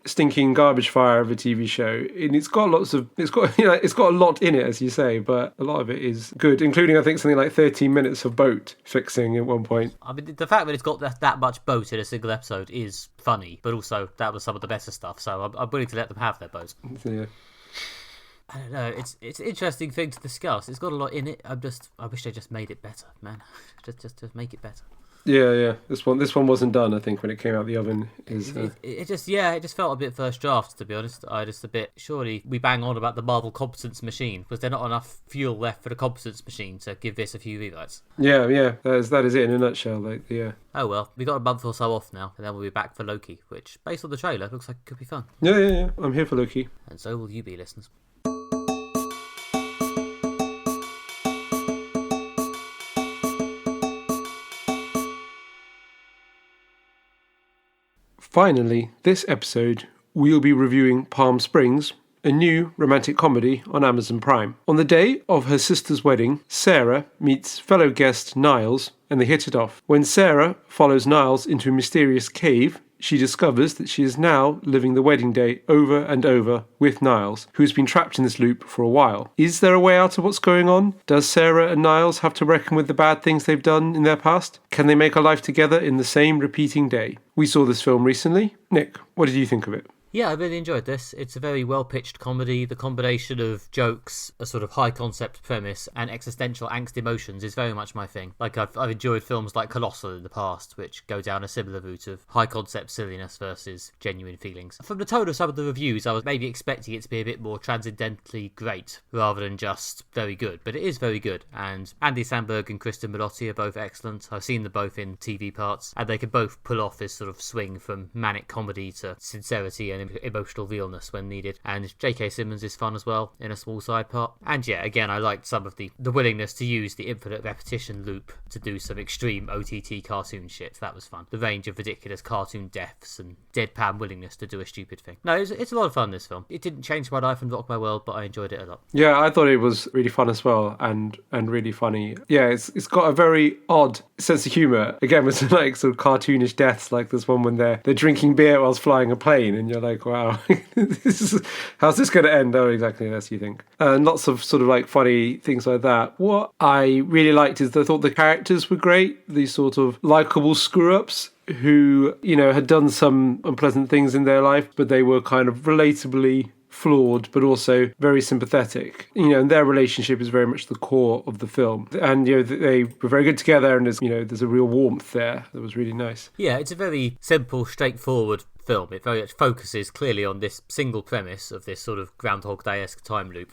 stinking garbage fire of a TV show. And it's got a lot in it, as you say, but a lot of it is good, including, I think, something like 13 minutes of boat fixing at one point. I mean, the fact that it's got that much boat in a single episode is funny, but also that was some of the better stuff, so I'm willing to let them have their boat. Yeah. I don't know. It's an interesting thing to discuss. It's got a lot in it. I wish they just made it better, man. just make it better. Yeah. This one wasn't done, I think, when it came out the oven. It just felt a bit first draft, to be honest. Surely we bang on about the Marvel competence machine. Was there not enough fuel left for the competence machine to give this a few rewrites? Yeah. That is it in a nutshell. Oh well, we got a month or so off now, and then we'll be back for Loki, which, based on the trailer, looks like it could be fun. Yeah. I'm here for Loki. And so will you be, listeners. Finally, this episode, we'll be reviewing Palm Springs, a new romantic comedy on Amazon Prime. On the day of her sister's wedding, Sarah meets fellow guest Niles, and they hit it off. When Sarah follows Niles into a mysterious cave, she discovers that she is now living the wedding day over and over with Niles, who has been trapped in this loop for a while. Is there a way out of what's going on? Does Sarah and Niles have to reckon with the bad things they've done in their past? Can they make a life together in the same repeating day? We saw this film recently. Nick, what did you think of it? Yeah, I really enjoyed this. It's a very well-pitched comedy. The combination of jokes, a sort of high-concept premise, and existential angst emotions is very much my thing. Like, I've enjoyed films like Colossal in the past, which go down a similar route of high-concept silliness versus genuine feelings. From the tone of some of the reviews, I was maybe expecting it to be a bit more transcendentally great, rather than just very good. But it is very good, and Andy Samberg and Kristen Milotti are both excellent. I've seen them both in TV parts, and they can both pull off this sort of swing from manic comedy to sincerity and emotional realness when needed. And J.K. Simmons is fun as well in a small side part. And yeah, again, I liked some of the willingness to use the infinite repetition loop to do some extreme OTT cartoon shit. That was fun. The range of ridiculous cartoon deaths and deadpan willingness to do a stupid thing. No, it's a lot of fun, this film. It didn't change my life and rock my world, but I enjoyed it a lot. Yeah, I thought it was really fun as well, and really funny. Yeah, it's got a very odd sense of humour. Again, with like sort of cartoonish deaths, like there's one when they're drinking beer whilst flying a plane, and you're like, wow, how's this going to end? Oh, exactly, as you think. And lots of sort of like funny things like that. What I really liked is that I thought the characters were great. These sort of likeable screw-ups who, had done some unpleasant things in their life, but they were kind of relatably flawed, but also very sympathetic. And their relationship is very much the core of the film. And, they were very good together, and there's a real warmth there that was really nice. Yeah, it's a very simple, straightforward film, it very much focuses clearly on this single premise of this sort of Groundhog Day-esque time loop.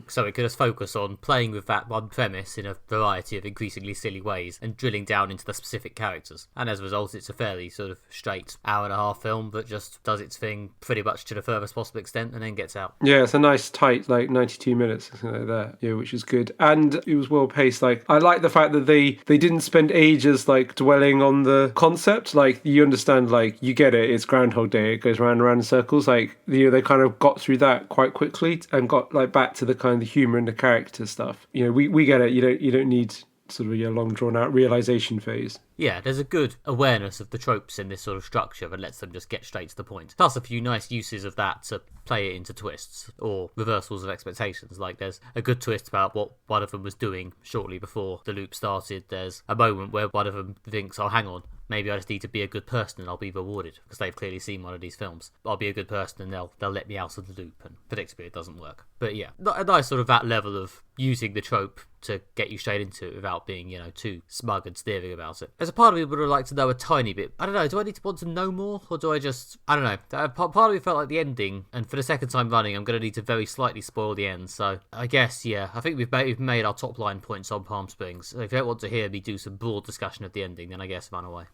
So it could just focus on playing with that one premise in a variety of increasingly silly ways and drilling down into the specific characters. And as a result, it's a fairly sort of straight hour-and-a-half film that just does its thing pretty much to the furthest possible extent and then gets out. Yeah, it's a nice tight, like 92 minutes, something like that. Yeah, which is good. And it was well paced. Like, I like the fact that they didn't spend ages like dwelling on the concept. Like, you understand, like, you get it, it's Groundhog Day, it goes round and round in circles. Like, you know, they kind of got through that quite quickly and got like back to the kind of the humour and the character stuff. You know, we get it. You don't need sort of a long drawn out realization phase. Yeah, there's a good awareness of the tropes in this sort of structure that lets them just get straight to the point. Plus a few nice uses of that to play it into twists or reversals of expectations. Like there's a good twist about what one of them was doing shortly before the loop started. There's a moment where one of them thinks, oh, hang on, maybe I just need to be a good person and I'll be rewarded, because they've clearly seen one of these films. I'll be a good person and they'll let me out of the loop, and predictably it doesn't work. But yeah, a nice sort of that level of using the trope to get you straight into it without being, you know, too smug and steering about it. There's a part of me would have liked to know a tiny bit. I don't know, do I need to want to know more? Or do I just... I don't know. Part of me felt like the ending, and for the second time running, I'm going to need to very slightly spoil the end. So I guess, yeah, I think we've made our top line points on Palm Springs. So if you don't want to hear me do some broad discussion of the ending, then I guess run away.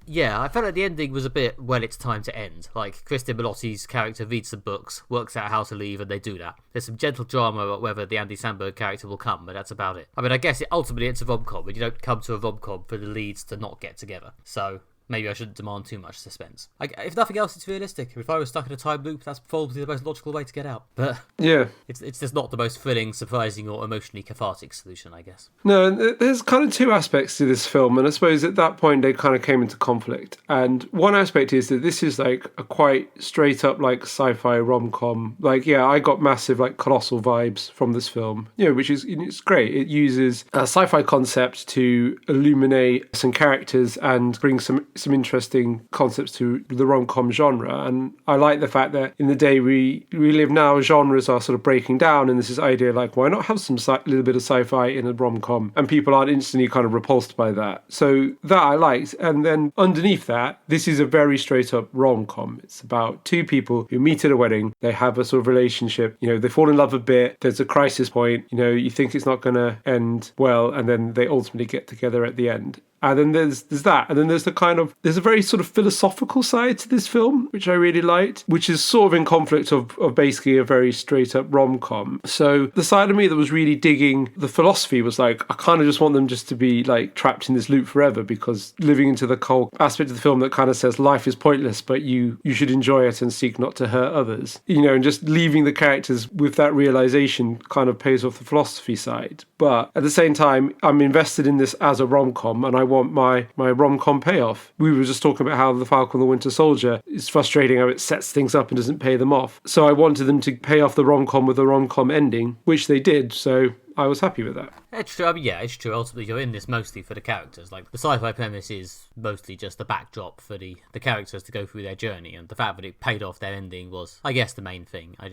Yeah, I felt like the ending was a bit, well, it's time to end. Like, Kristen Millotti's character reads some books, works out how to leave, and they do that. There's some gentle drama about whether the Andy Samberg character will come, but that's about it. I mean, I guess ultimately it's a rom-com, and you don't come to a rom-com for the leads to not get together. So maybe I shouldn't demand too much suspense. If nothing else, it's realistic. If I was stuck in a time loop, that's probably the most logical way to get out. But yeah, it's just not the most thrilling, surprising, or emotionally cathartic solution, I guess. No, there's kind of two aspects to this film, and I suppose at that point they kind of came into conflict. And one aspect is that this is like a quite straight up like sci-fi rom-com. Like, yeah, I got massive like colossal vibes from this film, you know, which is, it's great. It uses a sci-fi concept to illuminate some characters and bring some interesting concepts to the rom-com genre. And I like the fact that in the day we live now, genres are sort of breaking down, and there's this idea like, why not have some little bit of sci-fi in a rom-com, and people aren't instantly kind of repulsed by that. So that I liked. And then underneath that, this is a very straight up rom-com. It's about two people who meet at a wedding, they have a sort of relationship, you know, they fall in love a bit, there's a crisis point, you know, you think it's not going to end well, and then they ultimately get together at the end. And then there's that. And then there's there's a very sort of philosophical side to this film, which I really liked, which is sort of in conflict of basically a very straight up rom-com. So the side of me that was really digging the philosophy was like, I kind of just want them just to be like trapped in this loop forever, because living into the whole aspect of the film that kind of says life is pointless, but you should enjoy it and seek not to hurt others. You know, and just leaving the characters with that realization kind of pays off the philosophy side. But at the same time, I'm invested in this as a rom-com, and I want my rom-com payoff. We were just talking about how the Falcon and the Winter Soldier is frustrating, how it sets things up and doesn't pay them off. So I wanted them to pay off the rom-com with a rom-com ending, which they did. So I was happy with that. It's true. I mean, yeah, it's true. Ultimately, you're in this mostly for the characters. Like, the sci-fi premise is mostly just the backdrop for the characters to go through their journey, and the fact that it paid off their ending was, I guess, the main thing. I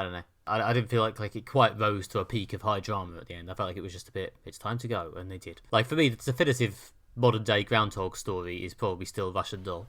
don't know. I didn't feel like it quite rose to a peak of high drama at the end. I felt like it was just a bit, it's time to go, and they did. Like, for me, the definitive modern-day Groundhog story is probably still Russian Doll.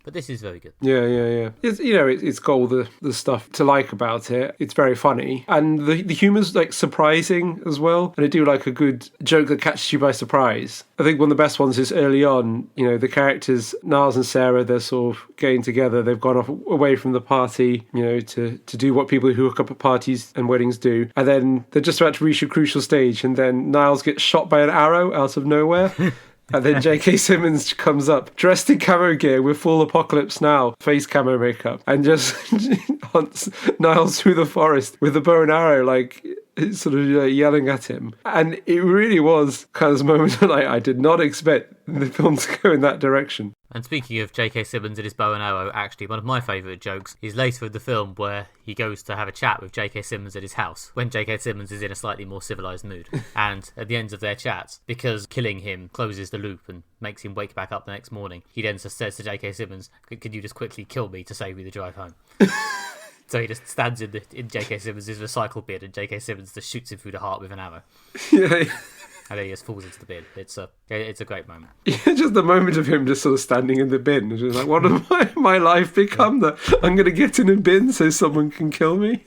But this is very good. Yeah. It's, you know, it's got all the stuff to like about it. It's very funny. And the humour's, like, surprising as well. And I do like a good joke that catches you by surprise. I think one of the best ones is early on, you know, the characters, Niles and Sarah, they're sort of getting together. They've gone off away from the party, you know, to do what people who hook up at parties and weddings do. And then they're just about to reach a crucial stage. And then Niles gets shot by an arrow out of nowhere. And then J.K. Simmons comes up, dressed in camo gear with full Apocalypse Now face camo makeup, and just hunts Niles through the forest with a bow and arrow, like, sort of yelling at him. And it really was kind of this moment that I did not expect the film to go in that direction. And speaking of J.K. Simmons and his bow and arrow, actually, one of my favourite jokes is later in the film where he goes to have a chat with J.K. Simmons at his house, when J.K. Simmons is in a slightly more civilised mood. And at the end of their chat, because killing him closes the loop and makes him wake back up the next morning, he then just says to J.K. Simmons, could you just quickly kill me to save me the drive home? So he just stands in J.K. Simmons' recycle bin, and J.K. Simmons just shoots him through the heart with an arrow. Yeah. And then he just falls into the bin. It's a great moment. Just the moment of him just sort of standing in the bin. It's just like, what have my life become? That I'm going to get in a bin so someone can kill me?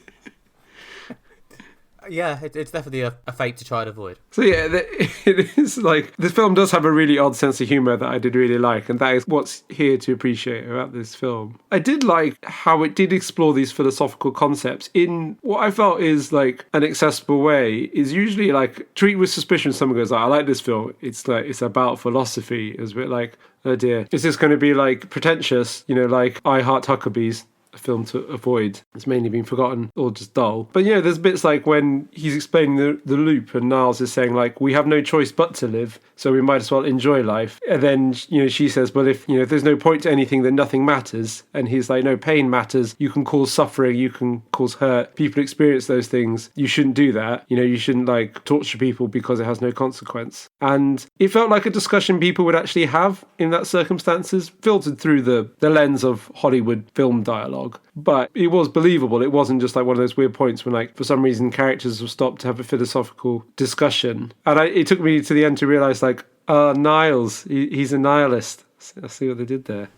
Yeah, it's definitely a fate to try and avoid. So yeah, it is like, this film does have a really odd sense of humour that I did really like, and that is what's here to appreciate about this film. I did like how it did explore these philosophical concepts in what I felt is like an accessible way. Is usually like, treat with suspicion. Someone goes, I like this film. It's like, it's about philosophy. It's a bit like, oh dear, is this going to be like pretentious? You know, like I Heart Huckabees, a film to avoid. It's mainly been forgotten or just dull. But yeah, there's bits like when he's explaining the loop and Niles is saying like, we have no choice but to live, so we might as well enjoy life. And then, you know, she says, well, if there's no point to anything, then nothing matters. And he's like, no, pain matters. You can cause suffering, you can cause hurt. People experience those things. You shouldn't do that. You know, you shouldn't like torture people because it has no consequence. And it felt like a discussion people would actually have in that circumstances, filtered through the lens of Hollywood film dialogue. But it was believable. It wasn't just like one of those weird points when, like, for some reason, characters have stopped to have a philosophical discussion. And it took me to the end to realise, like, Niles, he's a nihilist. I see what they did there.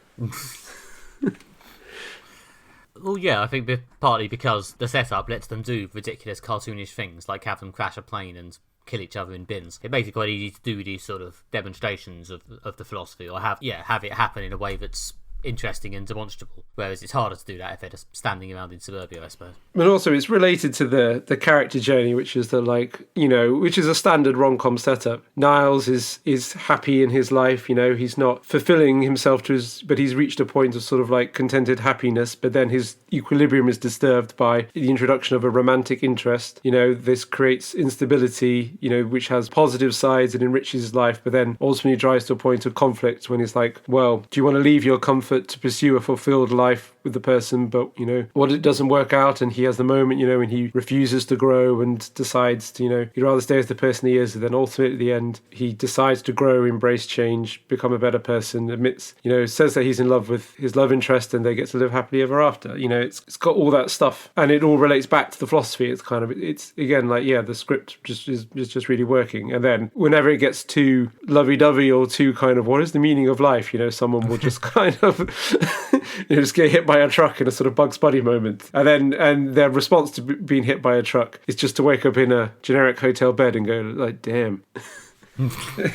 Well, yeah, I think partly because the setup lets them do ridiculous cartoonish things, like have them crash a plane and kill each other in bins. It makes it quite easy to do these sort of demonstrations of the philosophy, or have it happen in a way that's interesting and demonstrable, whereas it's harder to do that if they're just standing around in suburbia, I suppose. But also it's related to the character journey, which is which is a standard rom-com setup. Niles is happy in his life, he's not fulfilling himself but he's reached a point of sort of like contented happiness, but then his equilibrium is disturbed by the introduction of a romantic interest. This creates instability, which has positive sides and enriches his life, but then ultimately drives to a point of conflict when he's like, well, do you want to leave your comfort to pursue a fulfilled life with the person, but what it doesn't work out, and he has the moment and he refuses to grow and decides to he'd rather stay as the person he is, and then ultimately at the end he decides to grow, embrace change, become a better person, admits says that he's in love with his love interest, and they get to live happily ever after. It's got all that stuff, and it all relates back to the philosophy. It's again like, yeah, the script is just really working, and then whenever it gets too lovey-dovey or too kind of what is the meaning of life, someone will just kind of just get hit by a truck in a sort of Bugs Bunny moment, and their response to being hit by a truck is just to wake up in a generic hotel bed and go like, damn.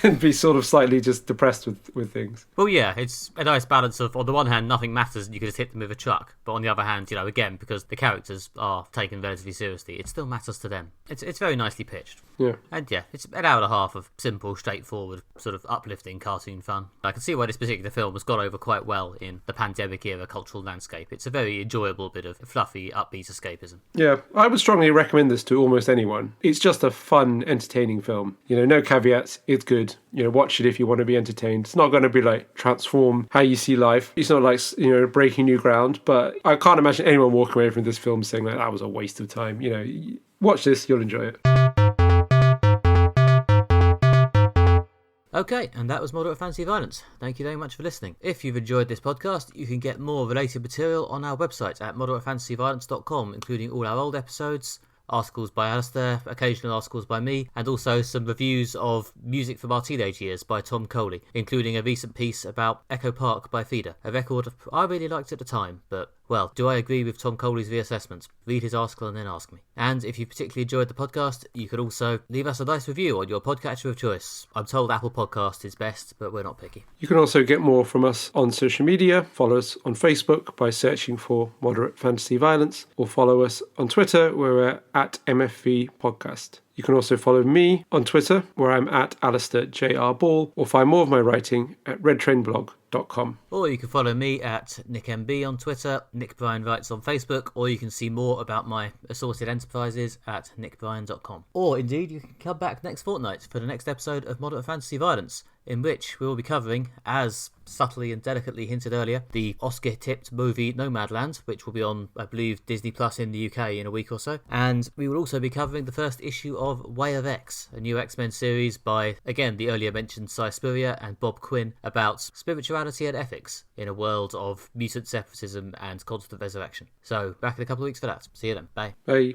And be sort of slightly just depressed with things. Well, yeah, it's a nice balance of, on the one hand, nothing matters and you can just hit them with a truck, but on the other hand, again, because the characters are taken relatively seriously, it still matters to them. It's very nicely pitched. Yeah. And yeah, it's an hour and a half of simple, straightforward, sort of uplifting cartoon fun. I can see why this particular film has got over quite well in the pandemic era cultural landscape. It's a very enjoyable bit of fluffy, upbeat escapism. Yeah, I would strongly recommend this to almost anyone. It's just a fun, entertaining film. No caveats. It's good. Watch it if you want to be entertained. It's not going to be like transform how you see life. It's not like breaking new ground. But I can't imagine anyone walking away from this film saying like, that was a waste of time. Watch this, you'll enjoy it. Okay, and that was Moderate Fantasy Violence. Thank you very much for listening. If you've enjoyed this podcast, you can get more related material on our website at moderatefantasyviolence.com, including all our old episodes, articles by Alistair, occasional articles by me, and also some reviews of music from our teenage years by Tom Coley, including a recent piece about Echo Park by Feeder, a record I really liked at the time, but, well, do I agree with Tom Coley's reassessments? Read his article and then ask me. And if you particularly enjoyed the podcast, you could also leave us a nice review on your podcatcher of choice. I'm told Apple Podcast is best, but we're not picky. You can also get more from us on social media. Follow us on Facebook by searching for Moderate Fantasy Violence, or follow us on Twitter where we're at MFV Podcast. You can also follow me on Twitter, where I'm at Alistair J.R. Ball, or find more of my writing at redtrainblog.com. Or you can follow me at NickMB on Twitter, Nick Bryan Writes on Facebook, or you can see more about my assorted enterprises at nickbryan.com. Or indeed, you can come back next fortnight for the next episode of Moderate Fantasy Violence, in which we will be covering, as subtly and delicately hinted earlier, the Oscar-tipped movie Nomadland, which will be on, I believe, Disney Plus in the UK in a week or so. And we will also be covering the first issue of Way of X, a new X-Men series by, again, the earlier mentioned Cy Spurrier and Bob Quinn, about spirituality and ethics in a world of mutant separatism and constant resurrection. So, back in a couple of weeks for that. See you then. Bye. Bye.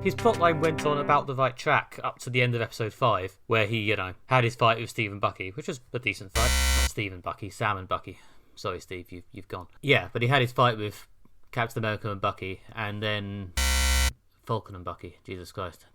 his plotline went on about the right track up to the end of episode 5, where he, had his fight with Steve and Bucky, which was a decent fight. Not Steve and Bucky, Sam and Bucky. Sorry, Steve, you've gone. Yeah, but he had his fight with Captain America and Bucky, and then Falcon and Bucky. Jesus Christ.